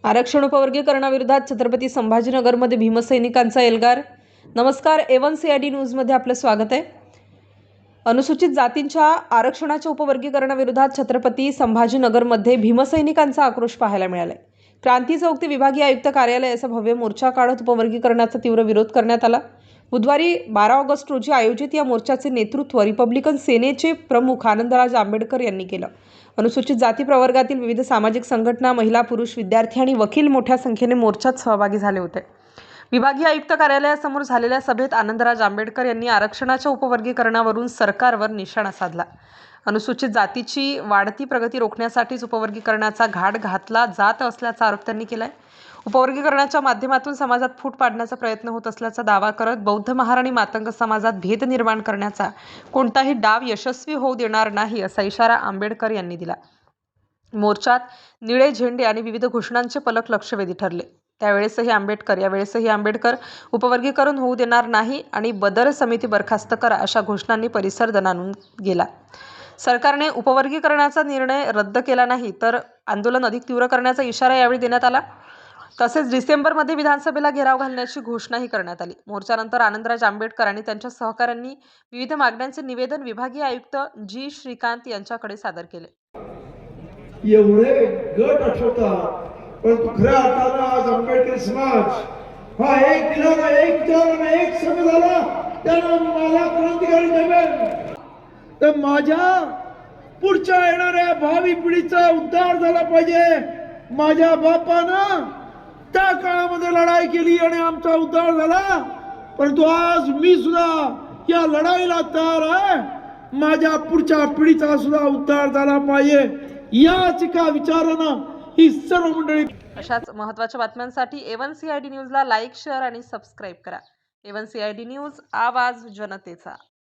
आरक्षण उपवर्गीकरणाविरोधात छत्रपती संभाजीनगरमध्ये भीमसैनिकांचा एल्गार। नमस्कार, A1 CID न्यूजमध्ये आपलं स्वागत आहे। अनुसूचित जातींच्या आरक्षणाच्या उपवर्गीकरणाविरोधात छत्रपती संभाजीनगरमध्ये भीमसैनिकांचा आक्रोश पाहायला मिळाला। क्रांती चौक ते विभागीय आयुक्त कार्यालयाचा भव्य मोर्चा काढत उपवर्गीकरणाचा तीव्र विरोध करण्यात आला। बुधवारी 12 ऑगस्ट रोजी आयोजित या मोर्चाचे नेतृत्व रिपब्लिकन सेनेचे प्रमुख आनंदराज आंबेडकर यांनी केलं। अनुसूचित जाती प्रवर्गातील विविध सामाजिक संघटना, महिला, पुरुष, विद्यार्थी आणि वकील मोठ्या संख्येने मोर्चात सहभागी झाले होते। विभागीय आयुक्त कार्यालयासमोर झालेल्या सभेत आनंदराज आंबेडकर यांनी आरक्षणाच्या उपवर्गीकरणावरून सरकारवर निशाणा साधला। अनुसूचित जातीची वाढती प्रगती रोखण्यासाठीच उपवर्गीकरणाचा घाट घातला जात असल्याचा आरोप त्यांनी केलाय। उपवर्गीकरणाच्या माध्यमातून समाजात फूट पाडण्याचा प्रयत्न होत असल्याचा दावा करत बौद्ध, महार आणि मातंग समाजात भेद निर्माण करण्याचा कोणताही डाव यशस्वी होऊ देणार नाही असा इशारा आंबेडकर यांनी दिला। मोर्चात निळे झेंडे आणि विविध घोषणांचे फलक लक्षवेधी ठरले। यावेळेसही आंबेडकर उपवर्गीकरण होऊ देणार नाही आणि बदर समिती बरखास्त करा अशा घोषणांनी परिसर दणाणून गेला। सरकारने उपवर्गीकरणाचा निर्णय रद्द केला नाही तर आंदोलन अधिक तीव्र करण्याचा इशारा यावेळी देण्यात आला। तसेच डिसेंबरमध्ये विधानसभेला घेराव घालण्याची घोषणाही करण्यात आली। मोर्चानंतर आनंदराज आंबेडकर आणि त्यांच्या सहकाऱ्यांनी विविध मागण्यांचे निवेदन विभागीय आयुक्त जी श्रीकांत यांच्याकडे सादर केले। एवढे गट आठवतात, परंतु खऱ्या अर्थानं आज आंबेडकर समाज हा एक दिला, एक विचार, एक संघ झाला। त्यानं मला क्रांतिकारी जमेल तर माझ्या पुढच्या येणाऱ्या भावी पिढीचा उद्धार झाला पाहिजे। माझ्या बापानं त्या काळामध्ये लढाई केली आणि आमचा उद्धार झाला, परंतु आज मी सुद्धा या लढाईला तयार आहे। माझ्या पुढच्या पिढीचा सुद्धा उद्धार झाला पाहिजे, याच एका विचारानं ही सर्व मंडळी। अशाच महत्त्वाच्या बातम्यांसाठी A1 CID न्यूजला लाईक, शेअर आणि सबस्क्राईब करा। A1 CID न्यूज, आवाज जनतेचा।